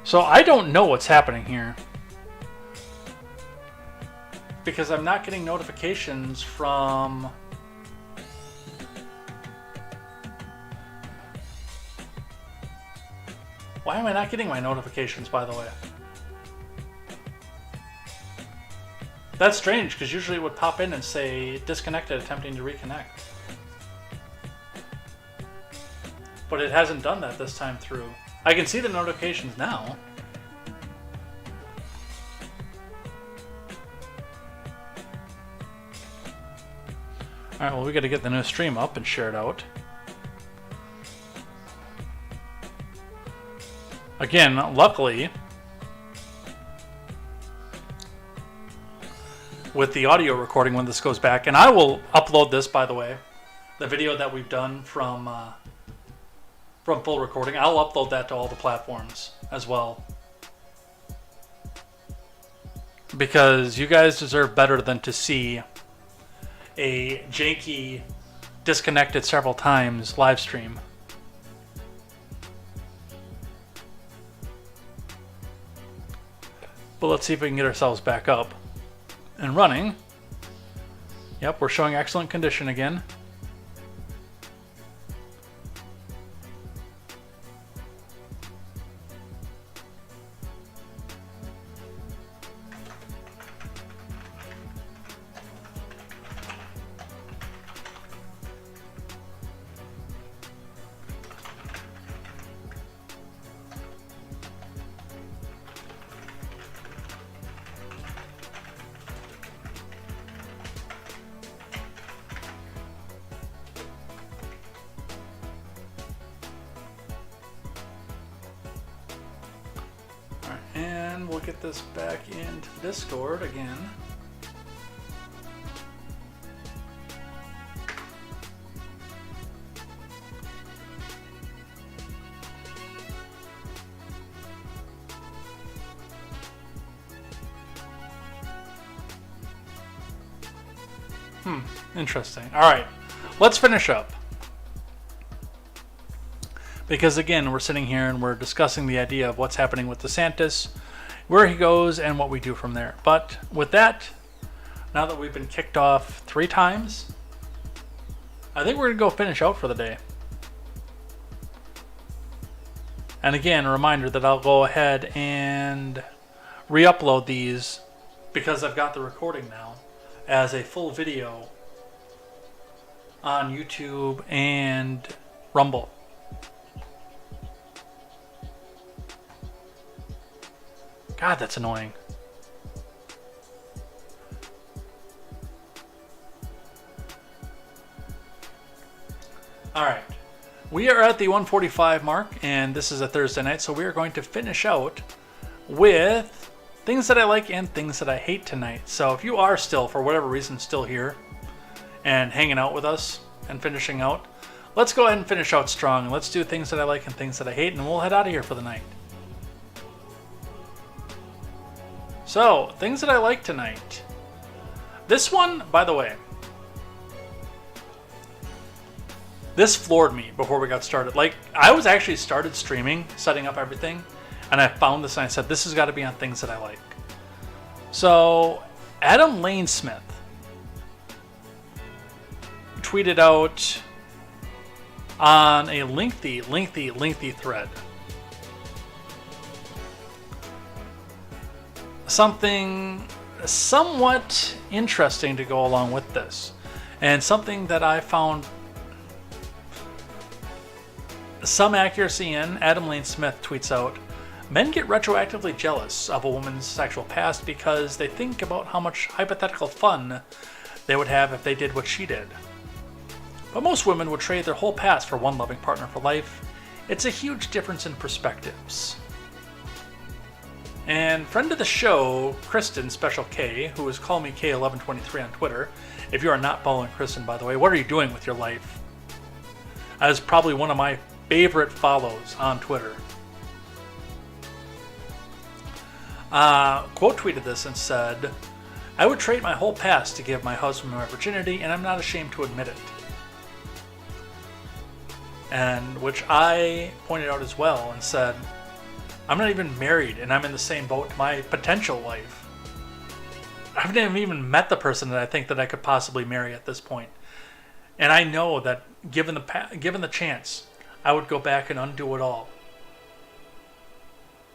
So I don't know what's happening here, because I'm not getting notifications from... Why am I not getting my notifications, by the way? That's strange, because usually it would pop in and say, disconnected, attempting to reconnect. But it hasn't done that this time through. I can see the notifications now. Alright, well, we gotta get the new stream up and share it out. Again, luckily, with the audio recording when this goes back, and I will upload this, by the way, the video that we've done from full recording, I'll upload that to all the platforms as well. Because you guys deserve better than to see a janky, disconnected several times live stream. But let's see if we can get ourselves back up and running. Yep, we're showing excellent condition again. And we'll get this back into Discord again. Interesting. All right, let's finish up. Because again, we're sitting here and we're discussing the idea of what's happening with DeSantis, where he goes, and what we do from there. But with that, now that we've been kicked off 3 times, I think we're going to go finish out for the day. And again, a reminder that I'll go ahead and re-upload these, because I've got the recording now, as a full video on YouTube and Rumble. God, that's annoying. All right. We are at the 1:45 mark, and this is a Thursday night, so we are going to finish out with things that I like and things that I hate tonight. So if you are still, for whatever reason, still here and hanging out with us and finishing out, let's go ahead and finish out strong. Let's do things that I like and things that I hate, and we'll head out of here for the night. So, things that I like tonight. This one, by the way, this floored me before we got started. Like, I was actually started streaming, setting up everything, and I found this and I said, this has got to be on things that I like. So, Adam Lane-Smith tweeted out on a lengthy thread something somewhat interesting to go along with this, and something that I found some accuracy in. Adam Lane-Smith tweets out, men get retroactively jealous of a woman's sexual past because they think about how much hypothetical fun they would have if they did what she did. But most women would trade their whole past for one loving partner for life. It's a huge difference in perspectives. And friend of the show, Kristen, Special K, who is Call Me K1123 on Twitter. If you are not following Kristen, by the way, what are you doing with your life? That is probably one of my favorite follows on Twitter. Quote tweeted this and said, I would trade my whole past to give my husband my virginity, and I'm not ashamed to admit it. And which I pointed out as well and said, I'm not even married, and I'm in the same boat to my potential wife. I haven't even met the person that I think that I could possibly marry at this point. And I know that given the chance, I would go back and undo it all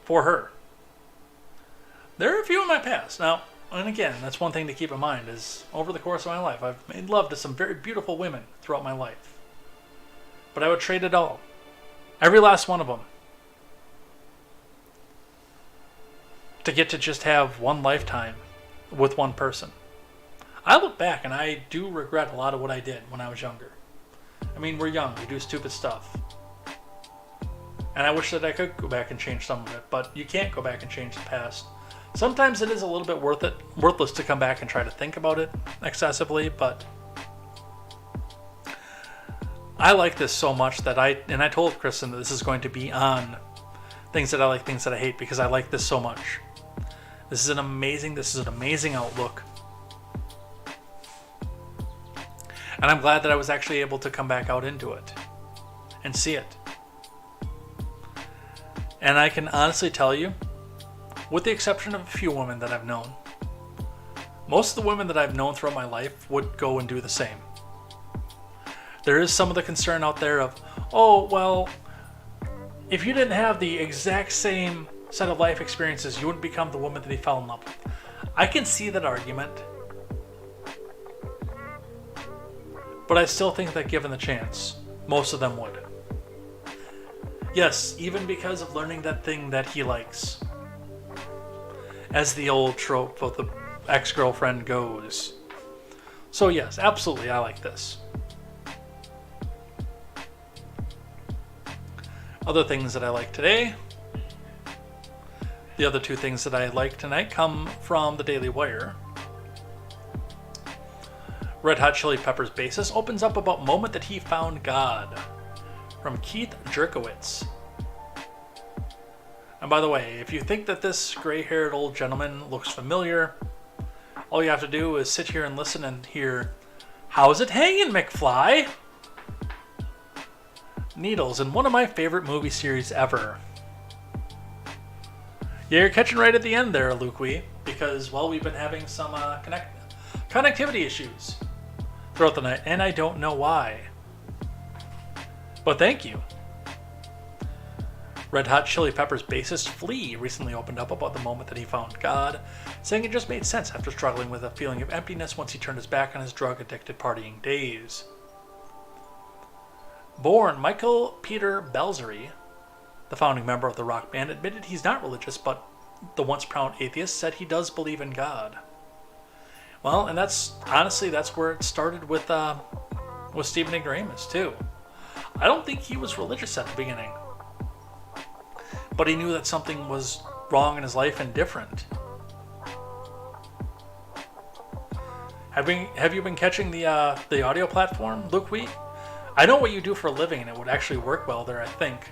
for her. There are a few in my past. Now, and again, that's one thing to keep in mind is over the course of my life, I've made love to some very beautiful women throughout my life. But I would trade it all. Every last one of them. To get to just have one lifetime with one person. I look back and I do regret a lot of what I did when I was younger. I mean, we're young. We do stupid stuff. And I wish that I could go back and change some of it. But you can't go back and change the past. Sometimes it is a little bit worthless to come back and try to think about it excessively, but I like this so much that I told Kristen that this is going to be on things that I like, things that I hate, because I like this so much. This is an amazing outlook. And I'm glad that I was actually able to come back out into it and see it. And I can honestly tell you, with the exception of a few women that I've known, most of the women that I've known throughout my life would go and do the same. There is some of the concern out there of, oh, well, if you didn't have the exact same set of life experiences, you wouldn't become the woman that he fell in love with. I can see that argument, but I still think that given the chance, most of them would. Yes, even because of learning that thing that he likes. As the old trope of the ex-girlfriend goes. So yes, absolutely, I like this. Other things that I like today. The other two things that I like tonight come from the Daily Wire. Red Hot Chili Peppers bassist opens up about moment that he found God. From Keith Jerkowitz. And by the way, if you think that this gray-haired old gentleman looks familiar, all you have to do is sit here and listen and hear, "How's it hanging, McFly?" Needles in one of my favorite movie series ever. Yeah, you're catching right at the end there, Luke Wee, because, well, we've been having some connectivity issues throughout the night, and I don't know why. But thank you. Red Hot Chili Peppers bassist Flea recently opened up about the moment that he found God, saying it just made sense after struggling with a feeling of emptiness once he turned his back on his drug-addicted partying days. Born Michael Peter Belzery, the founding member of the rock band, admitted he's not religious, but the once proud atheist said he does believe in God. Well, and that's where it started with Stephen Ignoramus too. I don't think he was religious at the beginning, but he knew that something was wrong in his life and different. Have you been catching the audio platform, Luke Wheat? I know what you do for a living, and it would actually work well there, I think.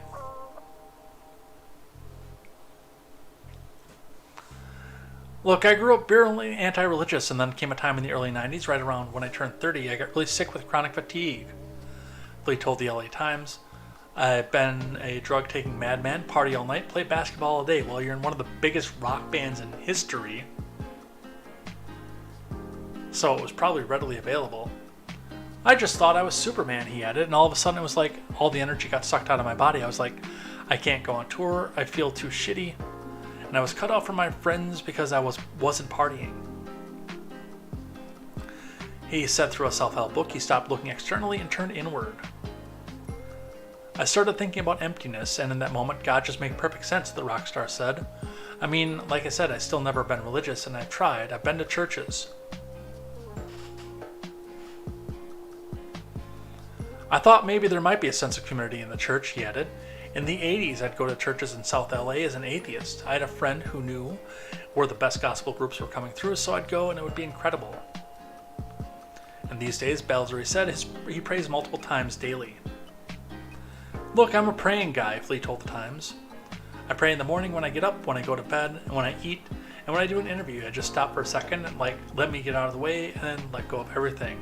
Look, I grew up virulently anti-religious, and then came a time in the early 90s, right around when I turned 30, I got really sick with chronic fatigue. Lee told the LA Times, "I've been a drug-taking madman, party all night, play basketball all day while you're in one of the biggest rock bands in history." So it was probably readily available. "I just thought I was Superman," he added, and all of a sudden it was like all the energy got sucked out of my body. I was like, I can't go on tour, I feel too shitty, and I was cut off from my friends because I wasn't partying. He said through a self-help book he stopped looking externally and turned inward. "I started thinking about emptiness, and in that moment, God just made perfect sense," the rock star said. "I mean, like I said, I've still never been religious, and I've tried. I've been to churches. I thought maybe there might be a sense of community in the church," he added. "In the 80s, I'd go to churches in South LA as an atheist. I had a friend who knew where the best gospel groups were coming through, so I'd go and it would be incredible." And these days, Belzery said he prays multiple times daily. "Look, I'm a praying guy," Flea told the Times. "I pray in the morning, when I get up, when I go to bed, and when I eat, and when I do an interview. I just stop for a second and let me get out of the way and then let go of everything."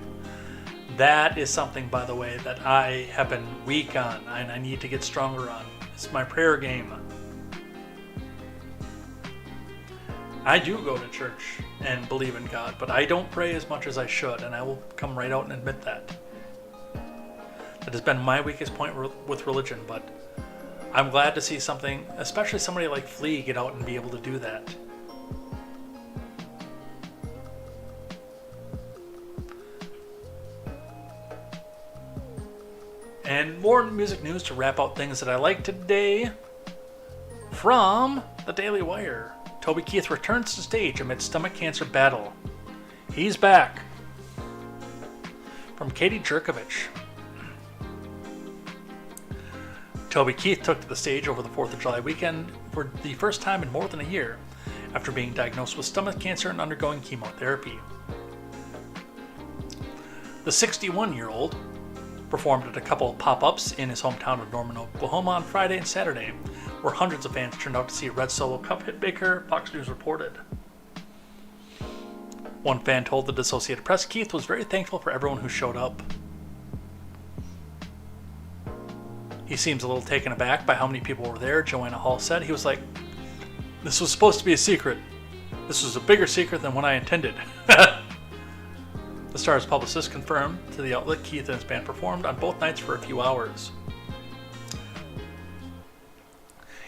That is something, by the way, that I have been weak on and I need to get stronger on. It's my prayer game. I do go to church and believe in God, but I don't pray as much as I should, and I will come right out and admit that. That has been my weakest point with religion, but I'm glad to see something, especially somebody like Flea, get out and be able to do that. And more music news to wrap out things that I like today. From the Daily Wire, Toby Keith returns to stage amid stomach cancer battle. He's back. From Katie Jerkovich, Toby Keith took to the stage over the 4th of July weekend for the first time in more than a year after being diagnosed with stomach cancer and undergoing chemotherapy. The 61-year-old performed at a couple of pop-ups in his hometown of Norman, Oklahoma on Friday and Saturday, where hundreds of fans turned out to see Red Solo Cup hitmaker, Fox News reported. One fan told the Associated Press Keith was very thankful for everyone who showed up. He seems a little taken aback by how many people were there, Joanna Hall said. He was like, "This was supposed to be a secret. This was a bigger secret than what I intended." The star's publicist confirmed to the outlet Keith and his band performed on both nights for a few hours.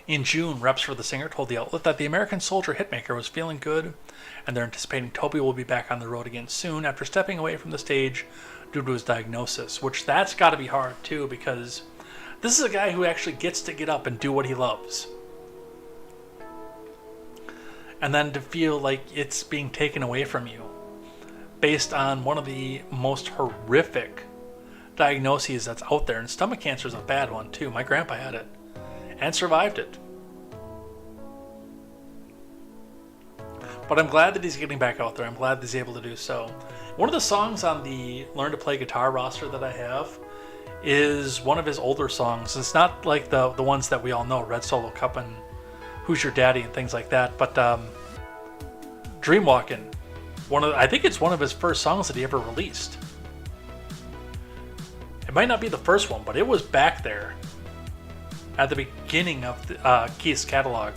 In June, reps for the singer told the outlet that the American Soldier hitmaker was feeling good, and they're anticipating Toby will be back on the road again soon after stepping away from the stage due to his diagnosis, which that's got to be hard too, because this is a guy who actually gets to get up and do what he loves. And then to feel like it's being taken away from you based on one of the most horrific diagnoses that's out there. And stomach cancer is a bad one too. My grandpa had it and survived it. But I'm glad that he's getting back out there. I'm glad that he's able to do so. One of the songs on the Learn to Play Guitar roster that I have is one of his older songs. It's not like the ones that we all know, Red Solo Cup and Who's Your Daddy and things like that, but Dreamwalkin'. I think it's one of his first songs that he ever released. It might not be the first one, but it was back there at the beginning of Keith's catalog.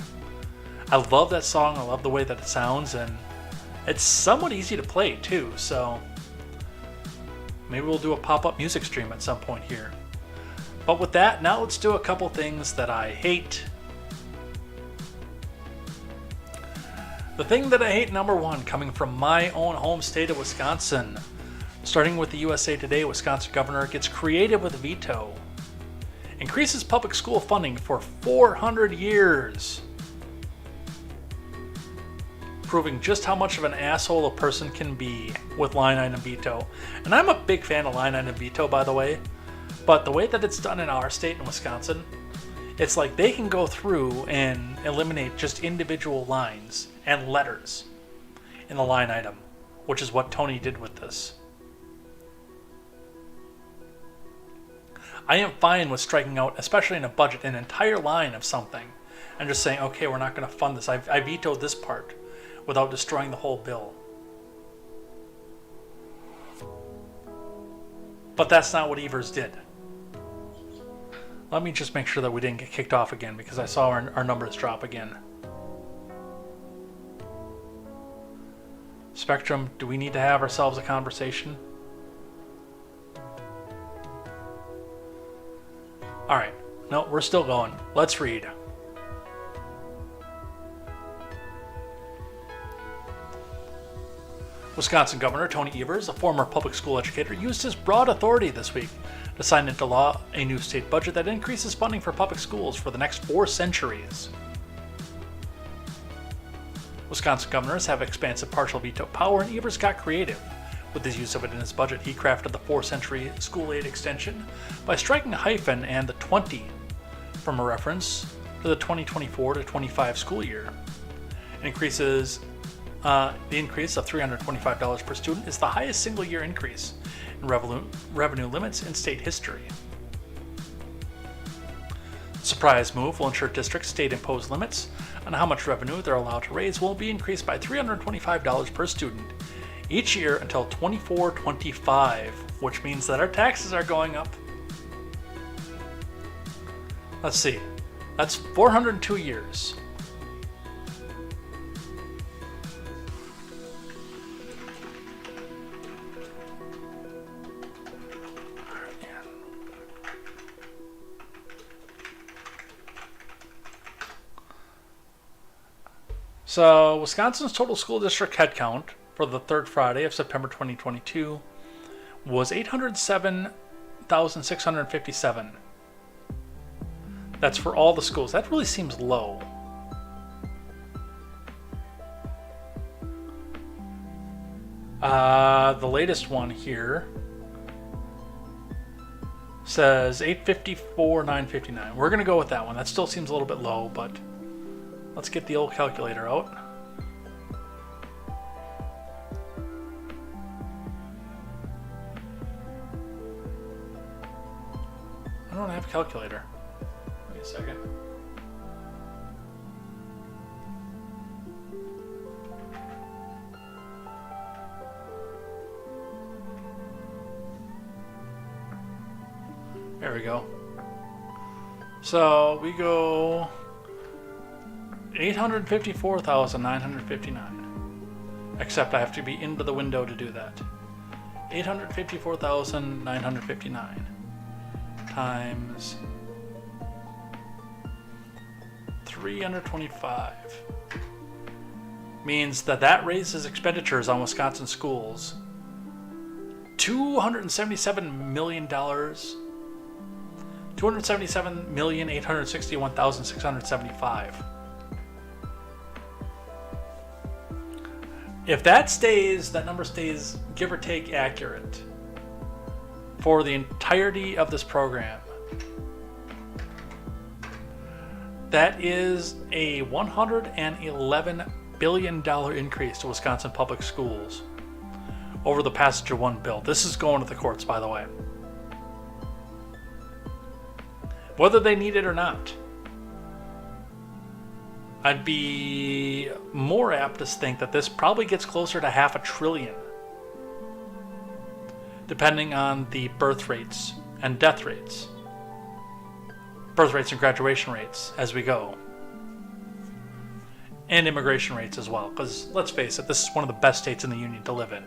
I love that song. I love the way that it sounds, and it's somewhat easy to play too, so maybe we'll do a pop-up music stream at some point here. But with that, now let's do a couple things that I hate. The thing that I hate, number one, coming from my own home state of Wisconsin. Starting with the USA Today, Wisconsin governor gets creative with a veto. Increases public school funding for 400 years. Proving just how much of an asshole a person can be with line item veto. And I'm a big fan of line item veto, by the way. But the way that it's done in our state in Wisconsin, it's like they can go through and eliminate just individual lines and letters in the line item, which is what Tony did with this. I am fine with striking out, especially in a budget, an entire line of something and just saying, okay, we're not going to fund this. I vetoed this part without destroying the whole bill. But that's not what Evers did. Let me just make sure that we didn't get kicked off again, because I saw our numbers drop again. Spectrum, do we need to have ourselves a conversation? Alright, no, we're still going. Let's read. Wisconsin Governor Tony Evers, a former public school educator, used his broad authority this week to sign into law a new state budget that increases funding for public schools for the next 4 centuries. Wisconsin governors have expansive partial veto power, and Evers got creative with his use of it in his budget. He crafted the 4-century school aid extension by striking a hyphen and the 20 from a reference to the 2024 to 25 school year. It increases the increase of $325 per student is the highest single-year increase in revenue limits in state history. The surprise move will ensure districts' state-imposed limits on how much revenue they're allowed to raise will be increased by $325 per student each year until 24-25, which means that our taxes are going up. Let's see, that's 402 years. So, Wisconsin's total school district headcount for the third Friday of September 2022 was 807,657. That's for all the schools. That really seems low. The latest one here says 854,959. We're going to go with that one. That still seems a little bit low, but let's get the old calculator out. I don't have a calculator. Give me a second. There we go. So we go 854,959. Except I have to be into the window to do that. 854,959 times 325 means that raises expenditures on Wisconsin schools $277 million. $277,861,675. If that number stays give or take accurate for the entirety of this program, that is a $111 billion increase to Wisconsin public schools over the Passenger 1 bill. This is going to the courts, by the way. Whether they need it or not. I'd be more apt to think that this probably gets closer to $500 billion, depending on the birth rates and death rates. Birth rates and graduation rates as we go. And immigration rates as well. Because let's face it, this is one of the best states in the union to live in.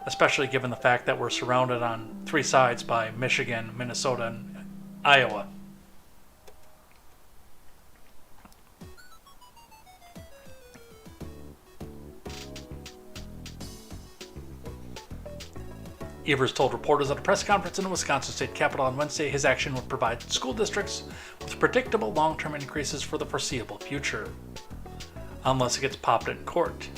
Especially given the fact that we're surrounded on three sides by Michigan, Minnesota, and Iowa. Evers told reporters at a press conference in the Wisconsin State Capitol on Wednesday his action would provide school districts with predictable long-term increases for the foreseeable future, unless it gets popped in court.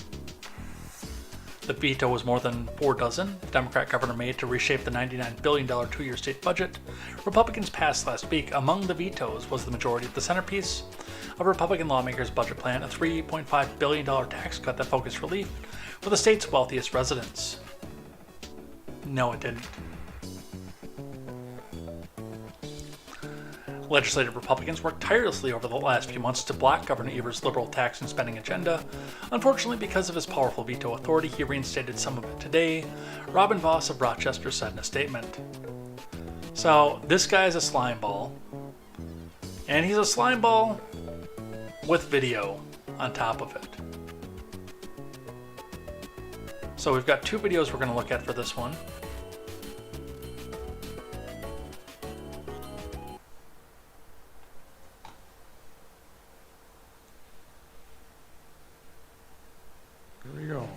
The veto was more than 4 dozen Democrat governor made to reshape the $99 billion two-year state budget Republicans passed last week. Among the vetoes was the majority of the centerpiece of Republican lawmakers' budget plan, a $3.5 billion tax cut that focused relief for the state's wealthiest residents. No, it didn't. Legislative Republicans worked tirelessly over the last few months to block Governor Evers' liberal tax and spending agenda. Unfortunately, because of his powerful veto authority, he reinstated some of it today, Robin Voss of Rochester said in a statement. So, this guy's a slime ball. And he's a slime ball with video on top of it. So we've got 2 videos we're going to look at for this one. Here we go.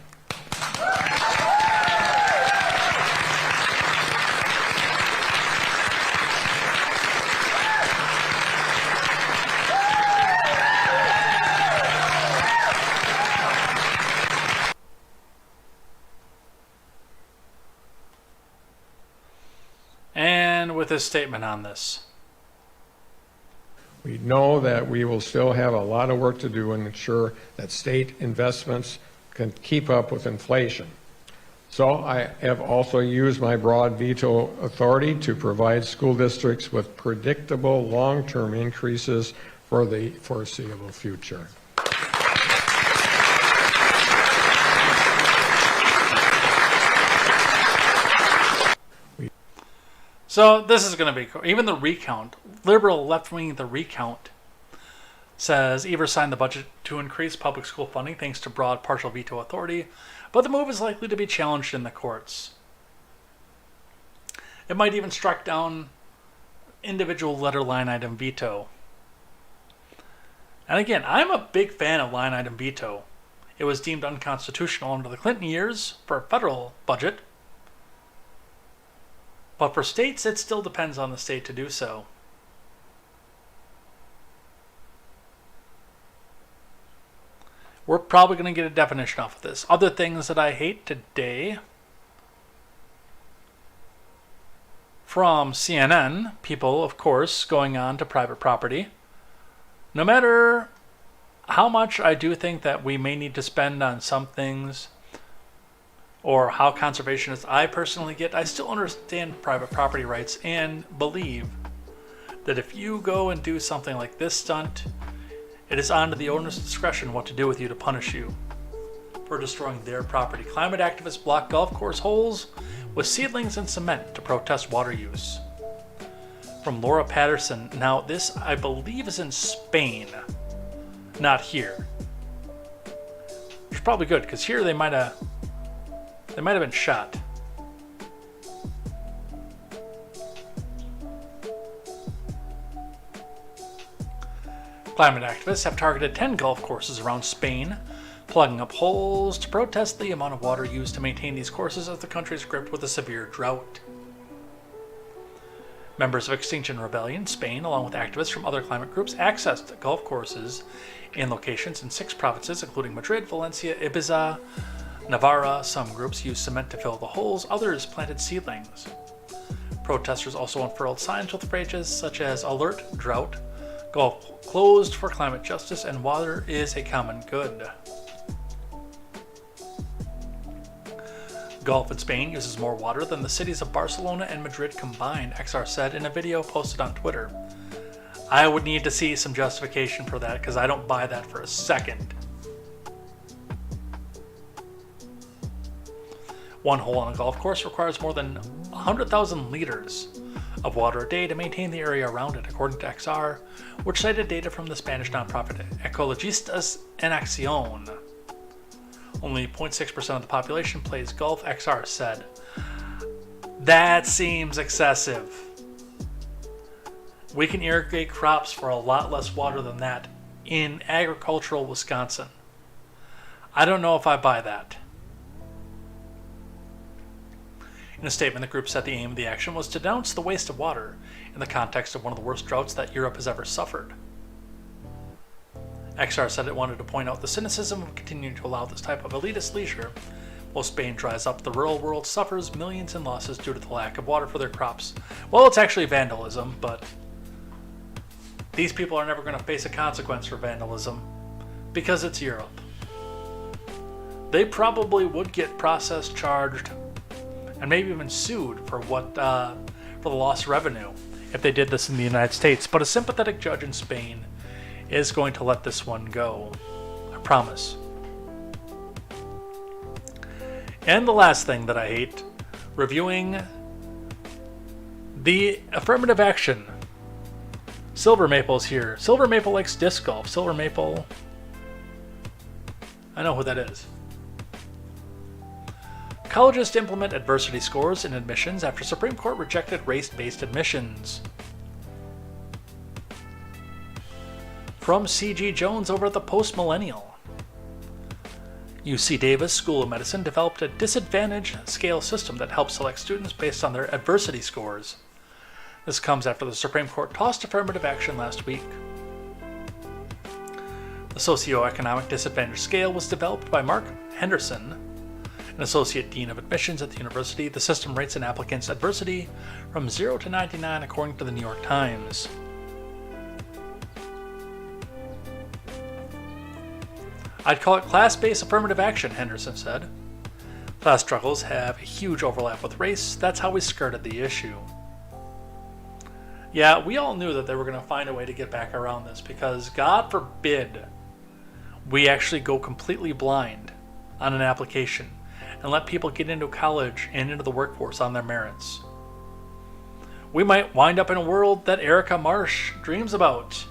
And with his statement on this. We know that we will still have a lot of work to do and ensure that state investments can keep up with inflation. So I have also used my broad veto authority to provide school districts with predictable long-term increases for the foreseeable future. So this is going to be cool. Even the recount, liberal left-wing the recount, says Evers signed the budget to increase public school funding thanks to broad partial veto authority, but the move is likely to be challenged in the courts. It might even strike down individual letter line item veto. And again, I'm a big fan of line item veto. It was deemed unconstitutional under the Clinton years for a federal budget. But for states, it still depends on the state to do so. We're probably going to get a definition off of this. Other things that I hate today. From CNN, people, of course, going on to private property. No matter how much I do think that we may need to spend on some things, or how conservationist I personally get, I still understand private property rights and believe that if you go and do something like this stunt, it is on to the owner's discretion what to do with you to punish you for destroying their property. Climate activists block golf course holes with seedlings and cement to protest water use. From Laura Patterson. Now, this, I believe, is in Spain, not here. Which is probably good, because here they might have been shot. Climate activists have targeted 10 golf courses around Spain, plugging up holes to protest the amount of water used to maintain these courses as the country is gripped with a severe drought. Members of Extinction Rebellion Spain, along with activists from other climate groups, accessed golf courses in locations in 6 provinces, including Madrid, Valencia, Ibiza, Navarra. Some groups used cement to fill the holes, others planted seedlings. Protesters also unfurled signs with phrases such as "Alert, Drought," "Golf closed for climate justice," and "Water is a common good." Golf in Spain uses more water than the cities of Barcelona and Madrid combined, XR said in a video posted on Twitter. I would need to see some justification for that, because I don't buy that for a second. One hole on a golf course requires more than 100,000 liters of water a day to maintain the area around it, according to XR, which cited data from the Spanish nonprofit Ecologistas en Acción. Only 0.6% of the population plays golf, XR said. That seems excessive. We can irrigate crops for a lot less water than that in agricultural Wisconsin. I don't know if I buy that. In a statement, the group said the aim of the action was to denounce the waste of water in the context of one of the worst droughts that Europe has ever suffered. XR said it wanted to point out the cynicism of continuing to allow this type of elitist leisure. While Spain dries up, the rural world suffers millions in losses due to the lack of water for their crops. Well, it's actually vandalism, but these people are never going to face a consequence for vandalism because it's Europe. They probably would get processed, charged, and maybe even sued for the lost revenue if they did this in the United States. But a sympathetic judge in Spain is going to let this one go. I promise. And the last thing that I hate, reviewing the affirmative action. Silver Maple's here. Silver Maple likes disc golf. Silver Maple, I know who that is. Colleges to implement adversity scores in admissions after Supreme Court rejected race-based admissions. From C.G. Jones over at the Post Millennial. UC Davis School of Medicine developed a disadvantage scale system that helps select students based on their adversity scores. This comes after the Supreme Court tossed affirmative action last week. The socioeconomic disadvantage scale was developed by Mark Henderson, an associate dean of admissions at the university. The system rates an applicant's adversity from 0 to 99 according to the New York Times. I'd call it class-based affirmative action, Henderson said. Class struggles have a huge overlap with race. That's how we skirted the issue. Yeah, we all knew that they were going to find a way to get back around this because, God forbid, we actually go completely blind on an application and let people get into college and into the workforce on their merits. We might wind up in a world that Erica Marsh dreams about.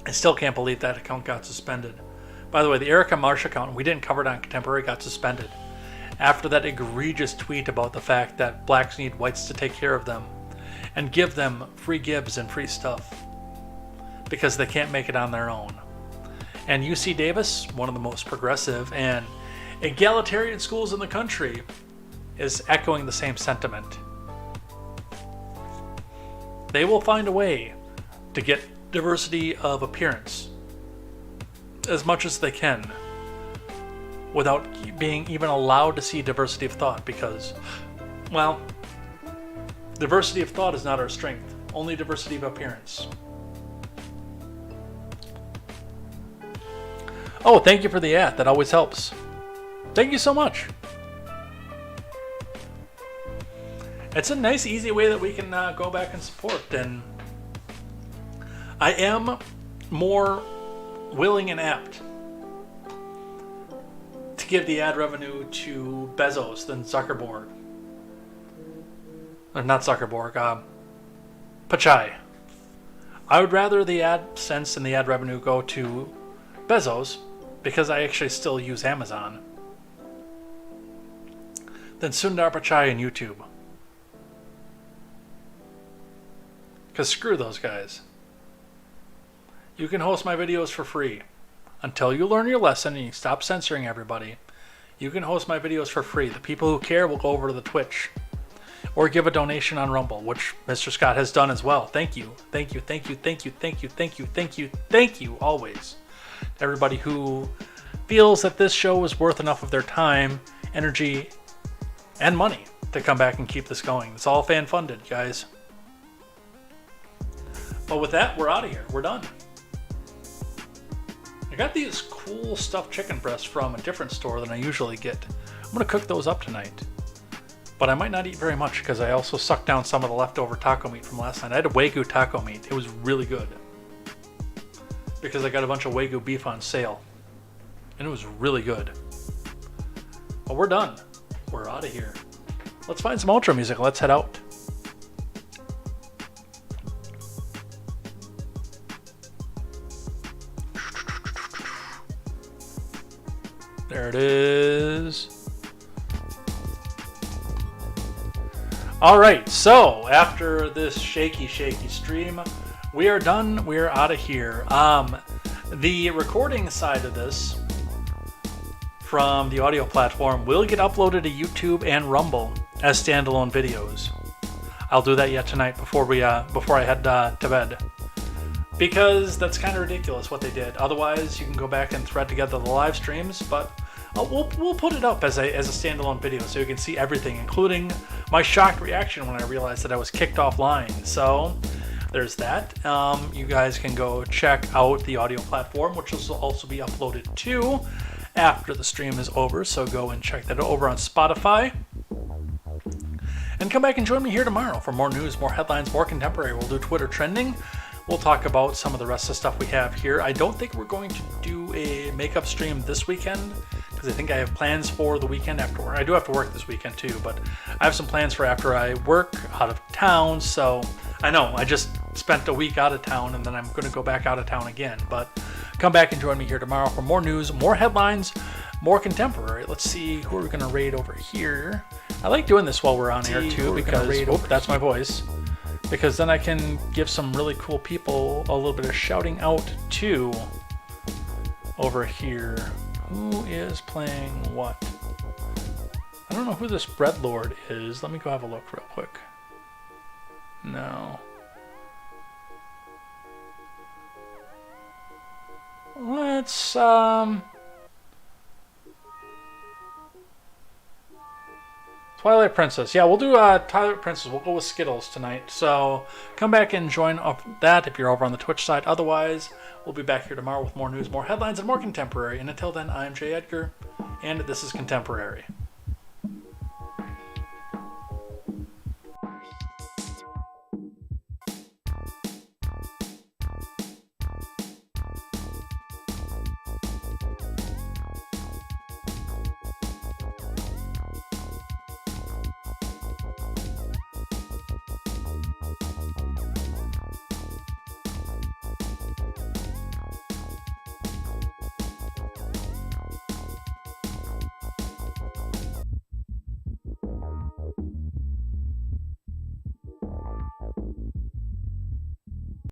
I still can't believe that account got suspended. By the way, the Erica Marsh account, we didn't cover it on Contemporary, got suspended after that egregious tweet about the fact that blacks need whites to take care of them and give them free gives and free stuff. because they can't make it on their own. And UC Davis, one of the most progressive and egalitarian schools in the country, is echoing the same sentiment. They will find a way to get diversity of appearance as much as they can without being even allowed to see diversity of thought because, well, diversity of thought is not our strength, only diversity of appearance. Oh, thank you for the ad. That always helps. Thank you so much. It's a nice, easy way that we can go back and support. And I am more willing and apt to give the ad revenue to Bezos than Zuckerberg. Or not Zuckerberg, Pichai. I would rather the AdSense and the ad revenue go to Bezos, because I actually still use Amazon, than Sundar Pichai and YouTube. Because screw those guys. You can host my videos for free. Until you learn your lesson and you stop censoring everybody, you can host my videos for free. The people who care will go over to the Twitch or give a donation on Rumble, which Mr. Scott has done as well. Thank you. Thank you, thank you, thank you, thank you, thank you, thank you, thank you, always. Everybody who feels that this show is worth enough of their time, energy, and money to come back and keep this going. It's all fan-funded, guys. But with that, we're out of here. We're done. I got these cool stuffed chicken breasts from a different store than I usually get. I'm going to cook those up tonight. But I might not eat very much because I also sucked down some of the leftover taco meat from last night. I had a Wagyu taco meat. It was really good. Because I got a bunch of Wagyu beef on sale. And it was really good. But we're done. We're out of here. Let's find some outro music. Let's head out. There it is. All right, so after this shaky stream, we are done. We are out of here. The recording side of this from the audio platform will get uploaded to YouTube and Rumble as standalone videos. I'll do that yet tonight before I head to bed. Because that's kind of ridiculous what they did. Otherwise, you can go back and thread together the live streams, but we'll put it up as a standalone video so you can see everything, including my shocked reaction when I realized that I was kicked offline. So there's that. You guys can go check out the audio platform, which will also be uploaded too after the stream is over. So go and check that over on Spotify. And come back and join me here tomorrow for more news, more headlines, more contemporary. We'll do Twitter trending. We'll talk about some of the rest of the stuff we have here. I don't think we're going to do a makeup stream this weekend because I think I have plans for the weekend after work. I do have to work this weekend too, but I have some plans for after I work out of town. So I know I just spent a week out of town and then I'm going to go back out of town again. But come back and join me here tomorrow for more news, more headlines, more contemporary. Let's see who we're going to raid over here. I like doing this while we're on air too because that's my voice. Because then I can give some really cool people a little bit of shouting out too over here. Who is playing what? I don't know who this Bread Lord is. Let me go have a look real quick. No. Let's Twilight Princess. Yeah, we'll do Twilight Princess. We'll go with Skittles tonight. So come back and join up that if you're over on the Twitch side. Otherwise, we'll be back here tomorrow with more news, more headlines, and more contemporary. And until then, I'm Jay Edgar, and this is Contemporary.